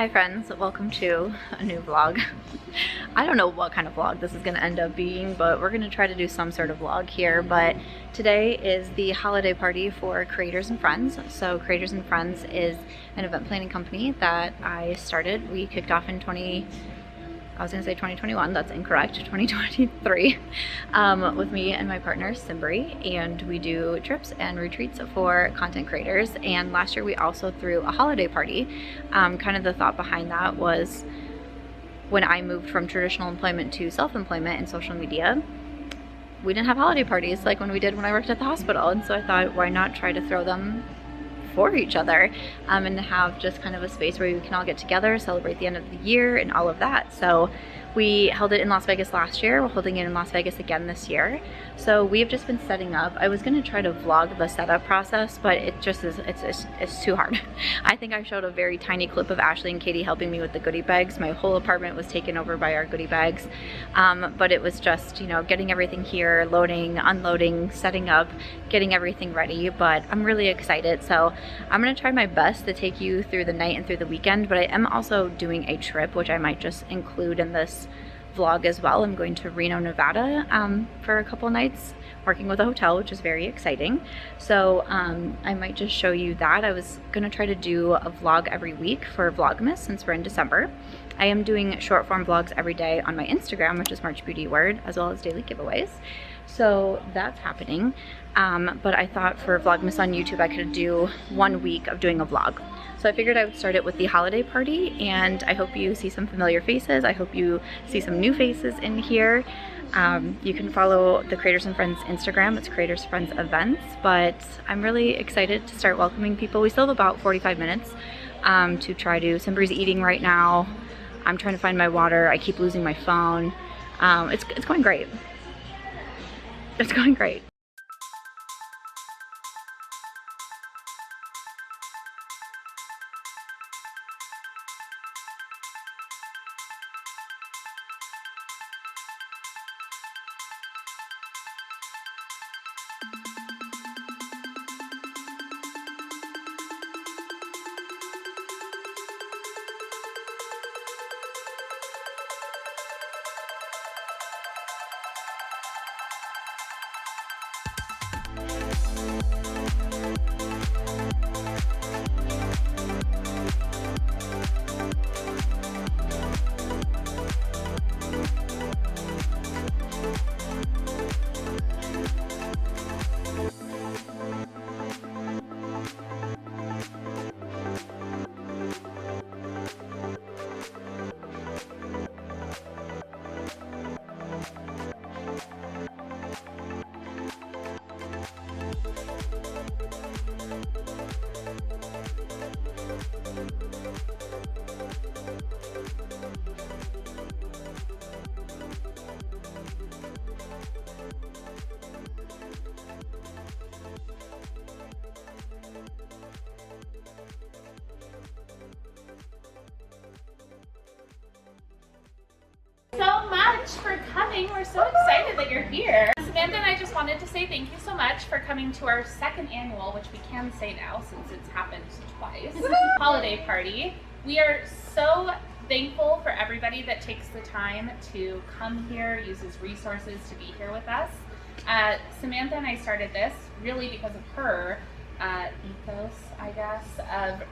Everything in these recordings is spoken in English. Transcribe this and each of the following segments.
Hi friends, welcome to a new vlog. I don't know what kind of vlog this is going to end up being, but we're going to try to do some sort of vlog here. But today is the holiday party for Creators and Friends. So Creators and Friends is an event planning company that I started. We kicked off in 2021, that's incorrect, 2023, with me and my partner Simbri, and we do trips and retreats for content creators. And last year we also threw a holiday party. Kind of the thought behind that was when I moved from traditional employment to self-employment in social media, we didn't have holiday parties like when we did when I worked at the hospital, and so I thought, why not try to throw them for each other, and have just kind of a space where we can all get together, celebrate the end of the year and all of that. So we held it in Las Vegas last year. We're holding it in Las Vegas again this year. So we have just been setting up. I was going to try to vlog the setup process, but it just is, it's too hard. I think I showed a very tiny clip of Ashley and Katie helping me with the goodie bags. My whole apartment was taken over by our goodie bags. But it was just, you know, getting everything here, loading, unloading, setting up, getting everything ready. But I'm really excited. So I'm going to try my best to take you through the night and through the weekend, but I am also doing a trip, which I might just include in this vlog as well. I'm going to Reno, Nevada for a couple nights, working with a hotel, which is very exciting. So I might just show you that. I was going to try to do a vlog every week for Vlogmas since we're in December. I am doing short form vlogs every day on my Instagram, which is March Beauty Word, as well as daily giveaways. So that's happening. But I thought for Vlogmas on YouTube, I could do 1 week of doing a vlog. So I figured I would start it with the holiday party, and I hope you see some familiar faces. I hope you see some new faces in here. You can follow the Creators and Friends Instagram. It's Creators Friends Events, but I'm really excited to start welcoming people. We still have about 45 minutes to try to. Simbri's eating right now. I'm trying to find my water. I keep losing my phone. It's going great. It's going great. So much for coming. We're so excited that you're here. Samantha and I just wanted to say thank you so much for coming to our second annual, which we can say now since it's happened twice, holiday party. We are so thankful for everybody that takes the time to come here, uses resources to be here with us. Samantha and I started this really because of her ethos, I guess, of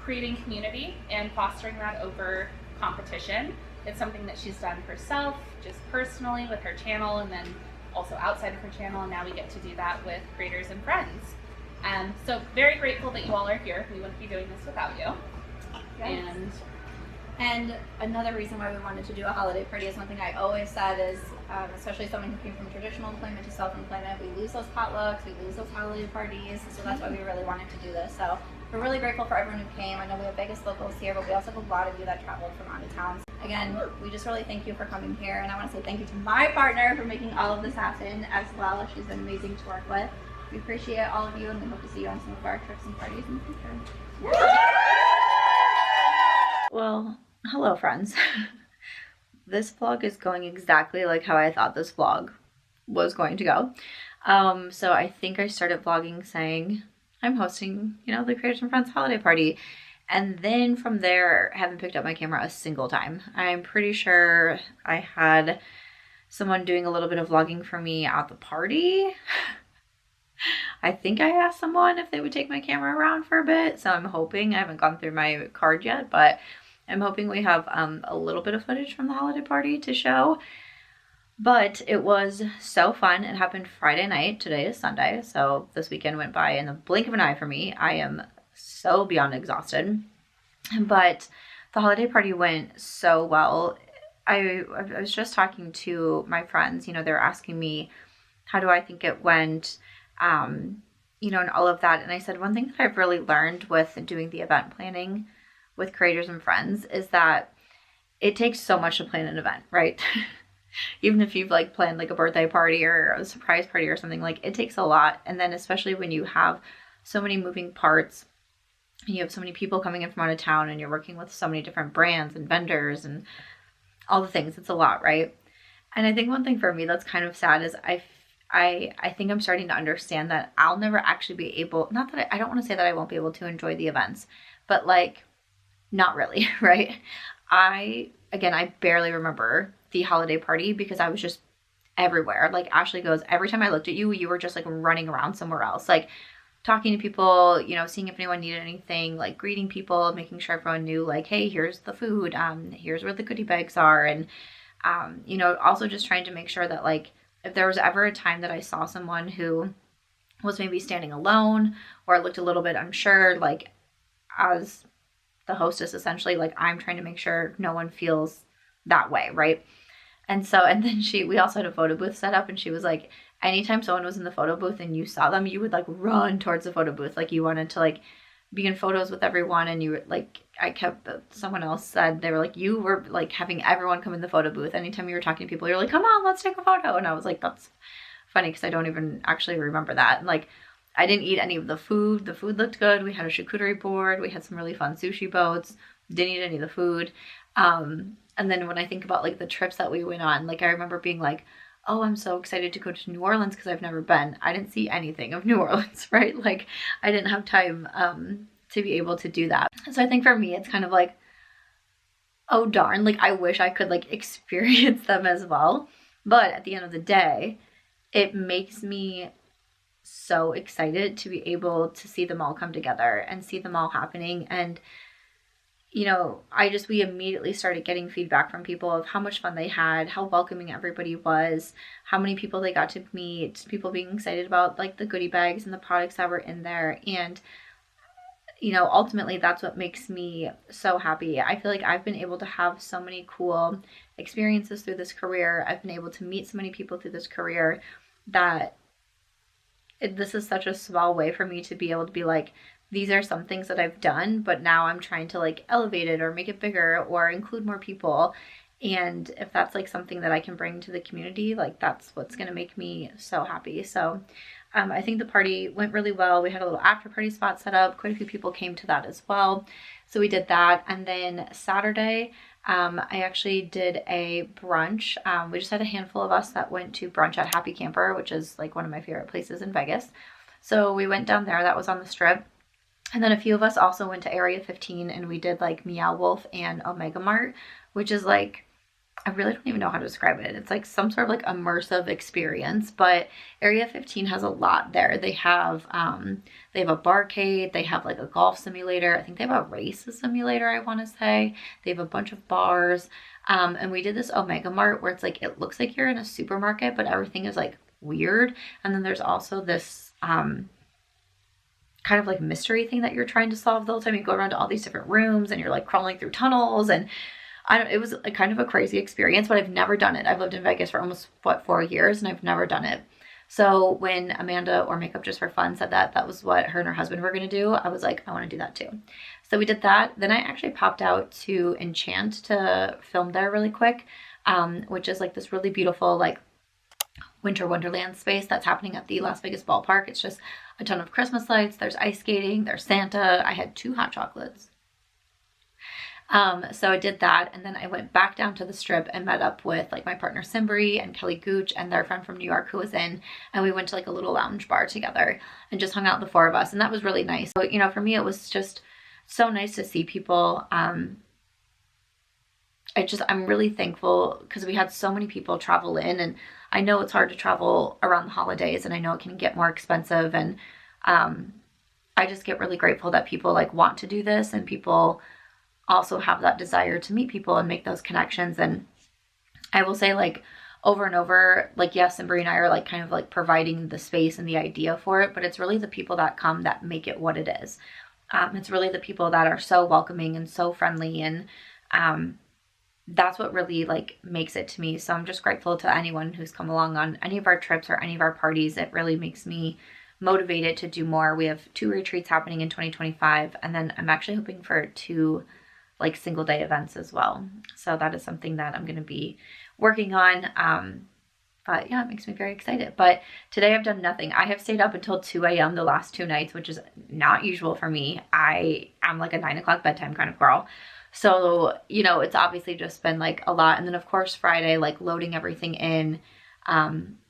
creating community and fostering that over competition. It's something that she's done herself, just personally with her channel, and then also outside of her channel, and now we get to do that with Creators and Friends. So very grateful that you all are here. We wouldn't be doing this without you. Yes. And another reason why we wanted to do a holiday party is one thing I always said is, especially someone who came from traditional employment to self-employment, we lose those potlucks, we lose those holiday parties, so that's why we really wanted to do this. So we're really grateful for everyone who came. I know we have Vegas locals here, but we also have a lot of you that traveled from out of town. Again, we just really thank you for coming here, and I want to say thank you to my partner for making all of this happen as well. She's been amazing to work with. We appreciate all of you, and we hope to see you on some of our trips and parties in the future. Well, hello friends. This vlog is going exactly like how I thought this vlog was going to go. So I think I started vlogging saying I'm hosting, the Creators and Friends holiday party. And then from there, I haven't picked up my camera a single time. I'm pretty sure I had someone doing a little bit of vlogging for me at the party. I think I asked someone if they would take my camera around for a bit, so I'm hoping, I haven't gone through my card yet, but I'm hoping we have a little bit of footage from the holiday party to show. But it was so fun. It happened Friday night. Today is Sunday, so this weekend went by in the blink of an eye for me. I am so beyond exhausted. But the holiday party went so well. I was just talking to my friends, you know, they were asking me, how do I think it went, you know, and all of that. And I said, one thing that I've really learned with doing the event planning with creators and friends is that it takes so much to plan an event, right? Even if you've like planned like a birthday party or a surprise party or something, like it takes a lot. And then especially when you have so many moving parts, and you have so many people coming in from out of town and you're working with so many different brands and vendors and all the things, it's a lot, right? And I think one thing for me that's kind of sad is I think I'm starting to understand that I'll never actually be able, not that I don't want to say that I won't be able to enjoy the events, but like not really, right? I barely remember the holiday party because I was just everywhere. Like Ashley goes, every time I looked at you, you were just like running around somewhere else, like talking to people, you know, seeing if anyone needed anything, like greeting people, making sure everyone knew like, hey, here's the food, here's where the goodie bags are. And, you know, also just trying to make sure that like, if there was ever a time that I saw someone who was maybe standing alone or looked a little bit unsure, like as the hostess, essentially, like I'm trying to make sure no one feels that way, right? And so, and then we also had a photo booth set up, and she was like, anytime someone was in the photo booth and you saw them, you would like run towards the photo booth. Like you wanted to like be in photos with everyone. And you were like, someone else said, they were like, you were like having everyone come in the photo booth. Anytime you were talking to people, you're like, come on, let's take a photo. And I was like, that's funny because I don't even actually remember that. And like, I didn't eat any of the food. The food looked good. We had a charcuterie board. We had some really fun sushi boats. Didn't eat any of the food. And then when I think about like the trips that we went on, like I remember being like, oh, I'm so excited to go to New Orleans because I've never been. I didn't see anything of New Orleans, right? Like I didn't have time to be able to do that. So I think for me, it's kind of like, oh darn, like I wish I could like experience them as well. But at the end of the day, it makes me so excited to be able to see them all come together and see them all happening. And you know, we immediately started getting feedback from people of how much fun they had, how welcoming everybody was, how many people they got to meet, people being excited about like the goodie bags and the products that were in there. And, you know, ultimately that's what makes me so happy. I feel like I've been able to have so many cool experiences through this career. I've been able to meet so many people through this career that this is such a small way for me to be able to be like, these are some things that I've done, but now I'm trying to like elevate it or make it bigger or include more people. And if that's like something that I can bring to the community, like that's what's going to make me so happy. So I think the party went really well. We had a little after party spot set up. Quite a few people came to that as well. So we did that. And then Saturday, I actually did a brunch. We just had a handful of us that went to brunch at Happy Camper, which is like one of my favorite places in Vegas. So we went down there. That was on the Strip. And then a few of us also went to Area 15 and we did like Meow Wolf and Omega Mart, which is like, I really don't even know how to describe it. It's like some sort of like immersive experience, but Area 15 has a lot there. They have a barcade, they have like a golf simulator. I think they have a race simulator, I want to say. They have a bunch of bars. And we did this Omega Mart where it's like, it looks like you're in a supermarket, but everything is like weird. And then there's also this, kind of like mystery thing that you're trying to solve the whole time. You go around to all these different rooms and you're like crawling through tunnels, and it was a kind of a crazy experience, but I've never done it. I've lived in Vegas for almost 4 years and I've never done it. So when Amanda, or Makeup Just for Fun, said that was what her and her husband were going to do, I was like, I want to do that too. So we did that. Then I actually popped out to Enchant to film there really quick, which is like this really beautiful like winter wonderland space that's happening at the Las Vegas ballpark. It's just a ton of Christmas lights. There's ice skating. There's Santa. I had 2 hot chocolates. So I did that, and then I went back down to the Strip and met up with like my partner Simbri and Kelly Gooch and their friend from New York who was in, and we went to like a little lounge bar together and just hung out, the 4 of us, and that was really nice. So, you know, for me it was just so nice to see people. I'm really thankful because we had so many people travel in, and I know it's hard to travel around the holidays, and I know it can get more expensive, and I just get really grateful that people like want to do this, and people also have that desire to meet people and make those connections. And I will say, like, over and over, like, yes, and Brie and I are like kind of like providing the space and the idea for it, but it's really the people that come that make it what it is. It's really the people that are so welcoming and so friendly, and that's what really like makes it to me. So I'm just grateful to anyone who's come along on any of our trips or any of our parties. It really makes me motivated to do more. We have 2 retreats happening in 2025, and then I'm actually hoping for 2 like single day events as well. So that is something that I'm going to be working on. But yeah, it makes me very excited. But today I've done nothing. I have stayed up until 2 a.m. the last 2 nights, which is not usual for me. I'm like a 9 o'clock bedtime kind of girl. So, you know, it's obviously just been like a lot. And then of course Friday, like loading everything in,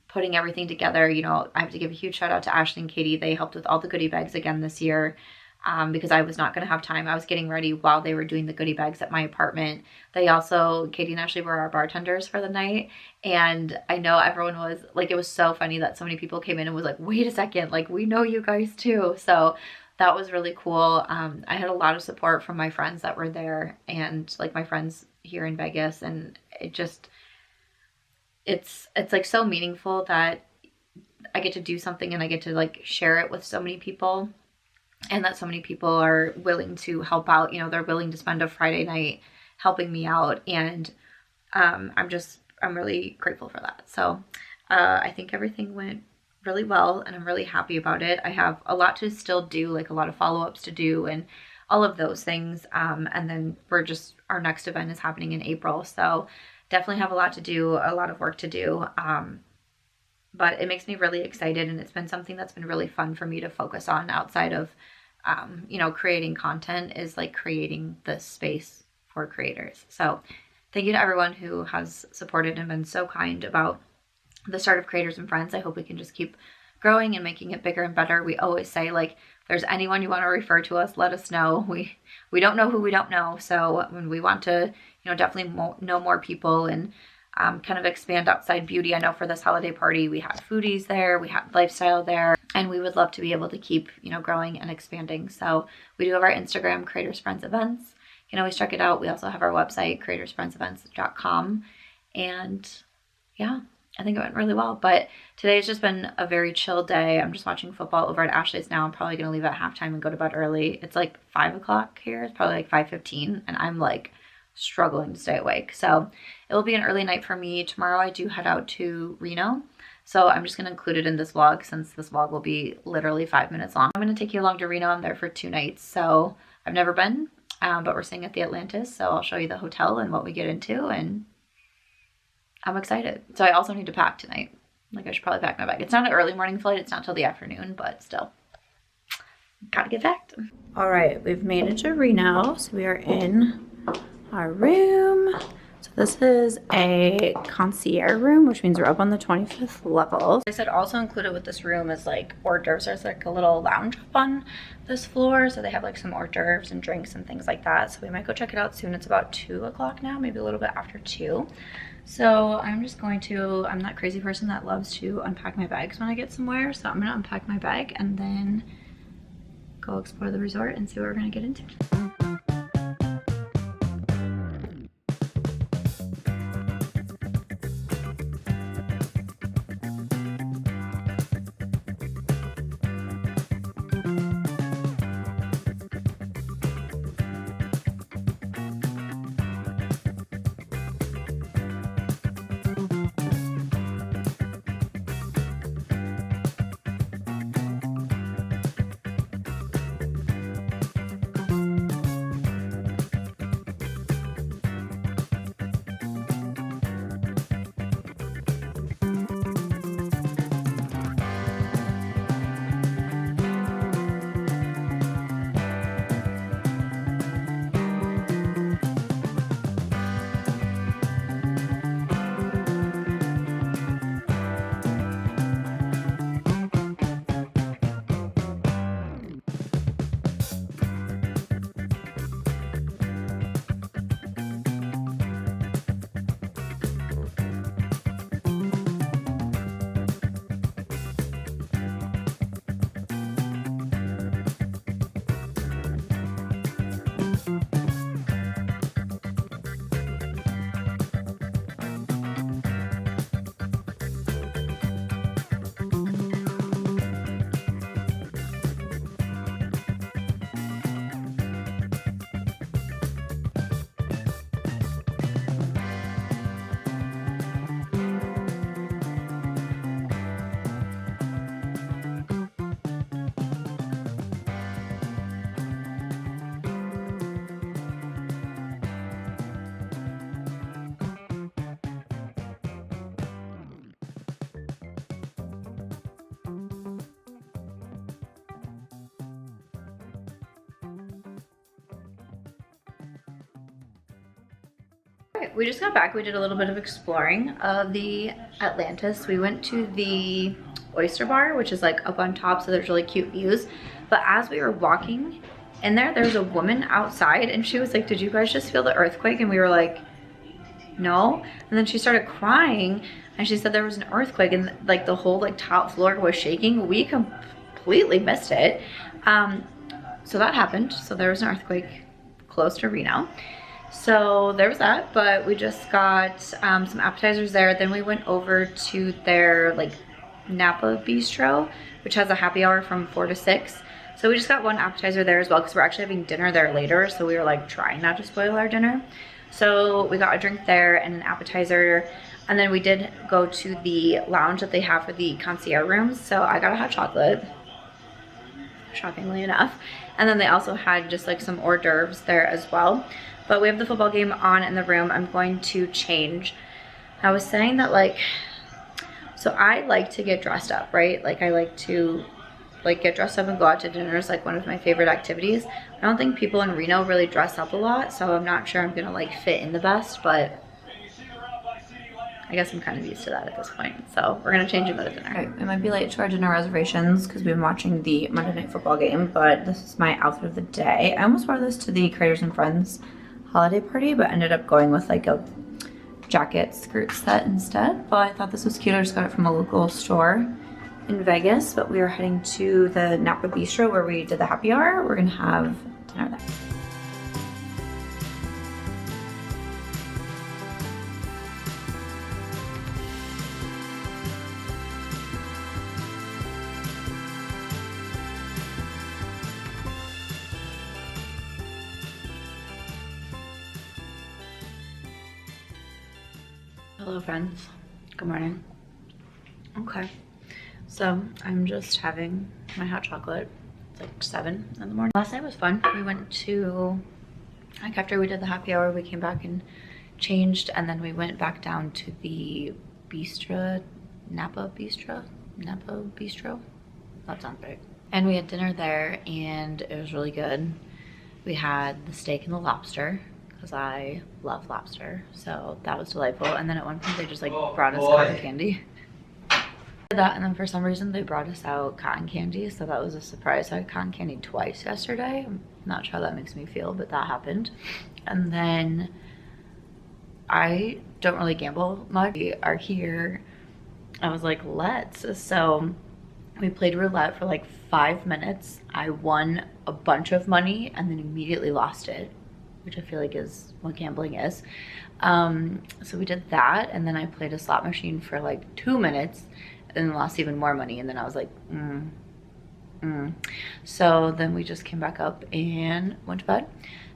putting everything together. You know, I have to give a huge shout out to Ashley and Katie. They helped with all the goodie bags again this year. Because I was not going to have time. I was getting ready while they were doing the goodie bags at my apartment. Katie and Ashley were our bartenders for the night. And I know everyone was like, it was so funny that so many people came in and was like, wait a second, like we know you guys too. So that was really cool. I had a lot of support from my friends that were there, and like my friends here in Vegas. And it just, it's like so meaningful that I get to do something and I get to like share it with so many people. And that so many people are willing to help out. You know, they're willing to spend a Friday night helping me out. And I'm really grateful for that. So I think everything went really well, and I'm really happy about it. I have a lot to still do, like a lot of follow-ups to do and all of those things. And then our next event is happening in April. So definitely have a lot to do, a lot of work to do. But it makes me really excited, and it's been something that's been really fun for me to focus on outside of, you know, creating content, is like creating the space for creators. So thank you to everyone who has supported and been so kind about the start of Creators and Friends. I hope we can just keep growing and making it bigger and better. We always say, like, if there's anyone you want to refer to us, let us know. We don't know who we don't know. So when we want to, you know, definitely know more people and kind of expand outside beauty. I know for this holiday party, we had foodies there, we had lifestyle there, and we would love to be able to keep, you know, growing and expanding. So we do have our Instagram, Creators Friends Events. You can always check it out. We also have our website, creatorsfriendsevents.com. And yeah, I think it went really well. But today has just been a very chill day. I'm just watching football over at Ashley's now. I'm probably going to leave at halftime and go to bed early. It's like 5 o'clock here. It's probably like 5:15, and I'm like struggling to stay awake. So it will be an early night for me. Tomorrow I do head out to Reno. So I'm just going to include it in this vlog, since this vlog will be literally 5 minutes long. I'm going to take you along to Reno. I'm there for 2 nights. So I've never been, but we're staying at the Atlantis. So I'll show you the hotel and what we get into, and I'm excited. So I also need to pack tonight. Like, I should probably pack my bag. It's not an early morning flight. It's not till the afternoon, but still, gotta get packed. All right, we've made it to Reno. So we are in our room. So this is a concierge room, which means we're up on the 25th level. I said also included with this room is like hors d'oeuvres. There's like a little lounge up on this floor. So they have like some hors d'oeuvres and drinks and things like that. So we might go check it out soon. It's about 2 o'clock now, maybe a little bit after 2. So I'm that crazy person that loves to unpack my bags when I get somewhere. So I'm gonna unpack my bag and then go explore the resort and see what we're gonna get into. right, we just got back. We did a little bit of exploring of the Atlantis. We went to the oyster bar, which is like up on top, so there's really cute views. But as we were walking in there, there was a woman outside and she was like, did you guys just feel the earthquake? And we were like, no. And then she started crying and she said there was an earthquake and like the whole like top floor was shaking. We completely missed it. So that happened. So there was an earthquake close to Reno. So there was that, but we just got some appetizers there. Then we went over to their like Napa Bistro, which has a happy hour from 4 to 6. So we just got one appetizer there as well because we're actually having dinner there later. So we were like trying not to spoil our dinner. So we got a drink there and an appetizer. And then we did go to the lounge that they have for the concierge rooms. So I got a hot chocolate, shockingly enough. And then they also had just like some hors d'oeuvres there as well. But we have the football game on in the room. I'm going to change. I was saying that like, so I like to get dressed up, right? Like I like to like get dressed up and go out to dinner is like one of my favorite activities. I don't think people in Reno really dress up a lot, so I'm not sure I'm gonna like fit in the best, but I guess I'm kind of used to that at this point. So we're gonna change and go to dinner. Okay, we might be late to our dinner reservations because we've been watching the Monday Night Football game, but this is my outfit of the day. I almost wore this to the Creators and Friends holiday party, but ended up going with like a jacket skirt set instead. But I thought this was cute. I just got it from a local store in Vegas, but we are heading to the Napa Bistro where we did the happy hour. We're gonna have dinner there. Hello friends, good morning. Okay, so I'm just having my hot chocolate. It's like 7 in the morning. Last night was fun. We went to, like after we did the happy hour, we came back and changed, and then we went back down to the Napa Bistro. That sounds right. And we had dinner there and it was really good. We had the steak and the lobster, because I love lobster, so that was delightful. And then at one point they just like brought us cotton candy. That, and then for some reason they brought us out cotton candy, so that was a surprise. I had cotton candy twice yesterday. I'm not sure how that makes me feel, but that happened. And then I don't really gamble much. We are here. I was like, let's. So we played roulette for like 5 minutes. I won a bunch of money and then immediately lost it, which I feel like is what gambling is. So we did that, and then I played a slot machine for like 2 minutes and then lost even more money, and then I was like, So then we just came back up and went to bed.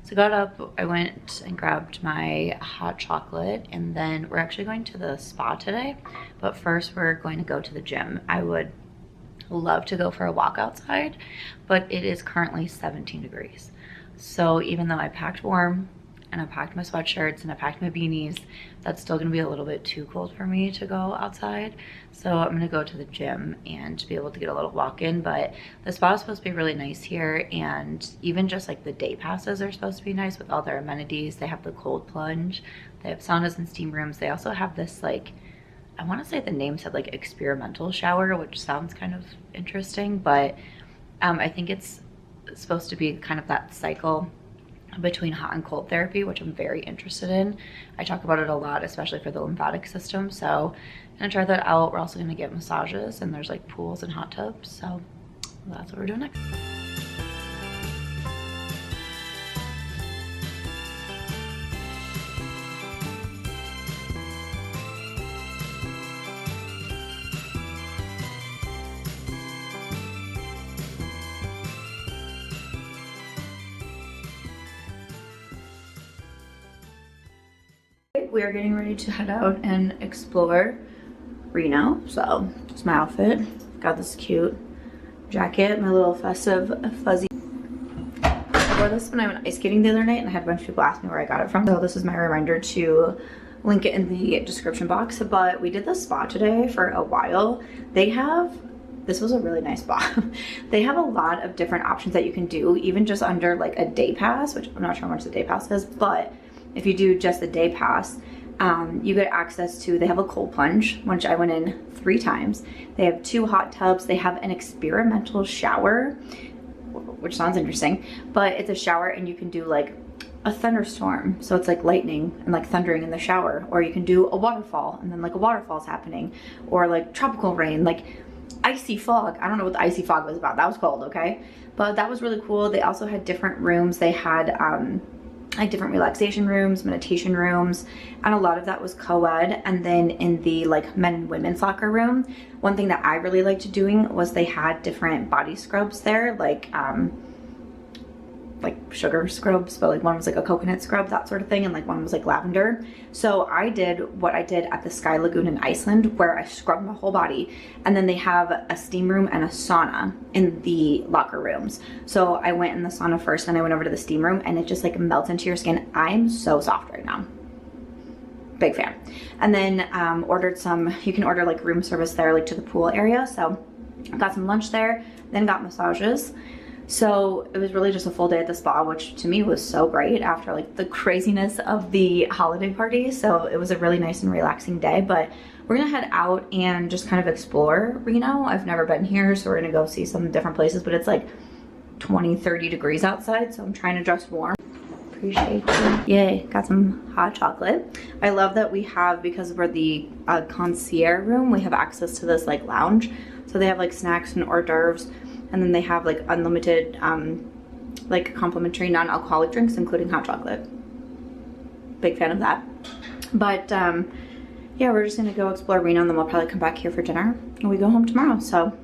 So got up, I went and grabbed my hot chocolate, and then we're actually going to the spa today, but first we're going to go to the gym. I would love to go for a walk outside, but it is currently 17 degrees. So even though I packed warm and I packed my sweatshirts and I packed my beanies, that's still gonna be a little bit too cold for me to go outside. So I'm gonna go to the gym and be able to get a little walk in. But the spa is supposed to be really nice here, and even just like the day passes are supposed to be nice with all their amenities. They have the cold plunge, they have saunas and steam rooms. They also have this like, I wanna say the name said like experimental shower, which sounds kind of interesting, but I think it's supposed to be kind of that cycle between hot and cold therapy, which I'm very interested in. I talk about it a lot, especially for the lymphatic system. So I'm gonna try that out. We're also gonna get massages, and there's like pools and hot tubs. So that's what we're doing next. We are getting ready to head out and explore Reno. So it's my outfit. Got this cute jacket, my little festive fuzzy. I wore this when I went ice skating the other night, and I had a bunch of people ask me where I got it from. So this is my reminder to link it in the description box. But we did the spa today for a while. This was a really nice spa. They have a lot of different options that you can do, even just under like a day pass, which I'm not sure how much the day pass is, but if you do just the day pass, you get access to, they have a cold plunge, which I went in 3 times. They have 2 hot tubs. They have an experimental shower, which sounds interesting, but it's a shower and you can do like a thunderstorm. So it's like lightning and like thundering in the shower, or you can do a waterfall and then like a waterfall's happening, or like tropical rain, like icy fog. I don't know what the icy fog was about. That was cold, okay? But that was really cool. They also had different rooms. They had like different relaxation rooms, meditation rooms, and a lot of that was co-ed. And then in the like men and women's locker room, one thing that I really liked doing was they had different body scrubs there, like sugar scrubs, but like one was like a coconut scrub, that sort of thing, and like one was like lavender. So I did what I did at the Sky Lagoon in Iceland, where I scrubbed my whole body, and then they have a steam room and a sauna in the locker rooms. So I went in the sauna first, then I went over to the steam room, and it just like melts into your skin. I'm so soft right now. Big fan. And then ordered some, you can order like room service there, like to the pool area. So got some lunch there, then got massages. So it was really just a full day at the spa, which to me was so great after like the craziness of the holiday party. So it was a really nice and relaxing day. But we're gonna head out and just kind of explore Reno. I've never been here, so we're gonna go see some different places, but it's like 20-30 degrees outside, so I'm trying to dress warm. Appreciate you. Yay, got some hot chocolate. I love that we have, because we're the concierge room, we have access to this like lounge. So they have like snacks and hors d'oeuvres, and then they have like unlimited like complimentary non-alcoholic drinks, including hot chocolate. Big fan of that. But yeah, we're just gonna go explore Reno, and then we'll probably come back here for dinner and we go home tomorrow. So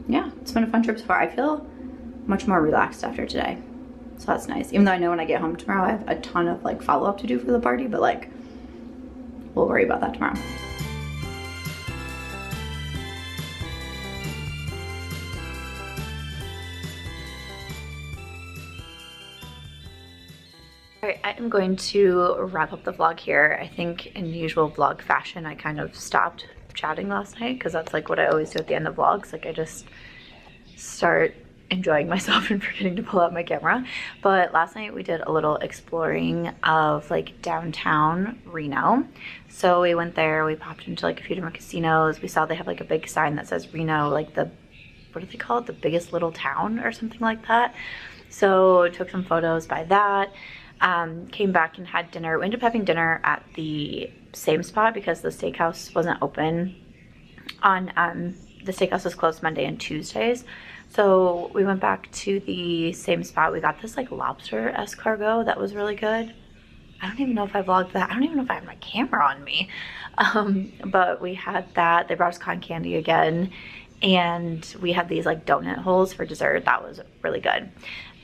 yeah, it's been a fun trip so far. I feel much more relaxed after today, so that's nice. Even though I know when I get home tomorrow I have a ton of like follow-up to do for the party, but like we'll worry about that tomorrow. Alright, I am going to wrap up the vlog here. I think in usual vlog fashion, I kind of stopped chatting last night, because that's like what I always do at the end of vlogs. Like I just start enjoying myself and forgetting to pull out my camera. But last night we did a little exploring of like downtown Reno. So we went there, we popped into like a few different casinos. We saw they have like a big sign that says Reno, like the, what do they call it? The biggest little town or something like that. So took some photos by that. Came back and had dinner. We ended up having dinner at the same spot because the steakhouse wasn't open on, the steakhouse was closed Monday and Tuesdays. So we went back to the same spot. We got this like lobster escargot that was really good. I don't even know if I vlogged that. I don't even know if I have my camera on me. But we had that. They brought us cotton candy again. And we had these like donut holes for dessert. That was really good.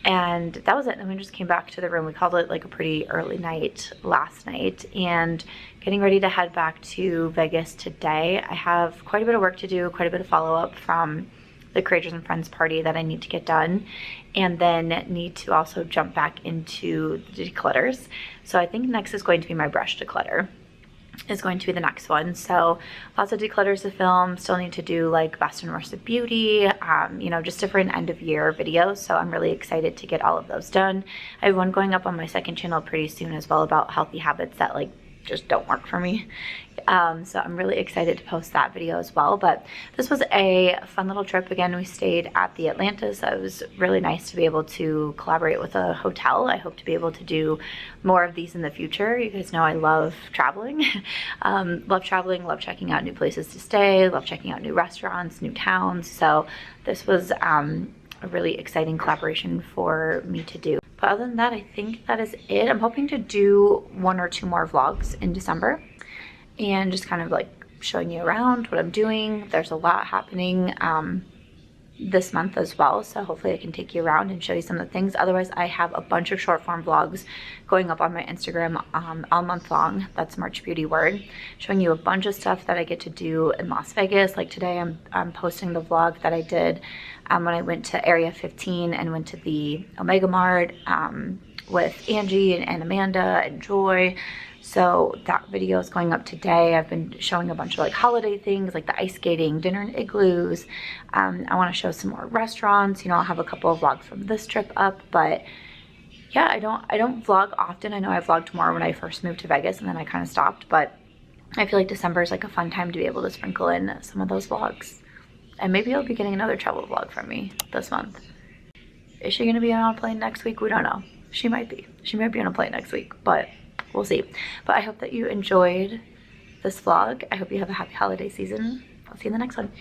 And that was it. And then we just came back to the room. We called it like a pretty early night last night, and getting ready to head back to Vegas today. I have quite a bit of work to do, quite a bit of follow-up from the Creators and Friends party that I need to get done, and then need to also jump back into the declutters. So I think next is going to be my brush declutter. Is going to be the next one. So lots of declutters to film. Still need to do like best and worst of beauty, you know, just different end of year videos. So I'm really excited to get all of those done. I have one going up on my second channel pretty soon as well about healthy habits that like just don't work for me. So I'm really excited to post that video as well. But this was a fun little trip. Again, we stayed at the Atlantis. It was really nice to be able to collaborate with a hotel. I hope to be able to do more of these in the future. You guys know I love traveling. Love traveling, love checking out new places to stay, love checking out new restaurants, new towns. So this was a really exciting collaboration for me to do. But other than that, I think that is it. I'm hoping to do 1 or 2 more vlogs in December and just kind of like showing you around what I'm doing. There's a lot happening this month as well, so hopefully I can take you around and show you some of the things. Otherwise, I have a bunch of short form vlogs going up on my Instagram all month long. That's March Beauty Word, showing you a bunch of stuff that I get to do in Las Vegas. Like today I'm posting the vlog that I did when I went to Area 15 and went to the Omega Mart with Angie and Amanda and Joy. So that video is going up today. I've been showing a bunch of like holiday things like the ice skating, dinner in igloos. I want to show some more restaurants. You know, I'll have a couple of vlogs from this trip up, but yeah, I don't vlog often. I know I vlogged more when I first moved to Vegas and then I kind of stopped, but I feel like December is like a fun time to be able to sprinkle in some of those vlogs. And maybe I'll be getting another travel vlog from me this month. Is she gonna be on a plane next week? We don't know. She might be. She might be on a plane next week, but we'll see. But I hope that you enjoyed this vlog. I hope you have a happy holiday season. I'll see you in the next one.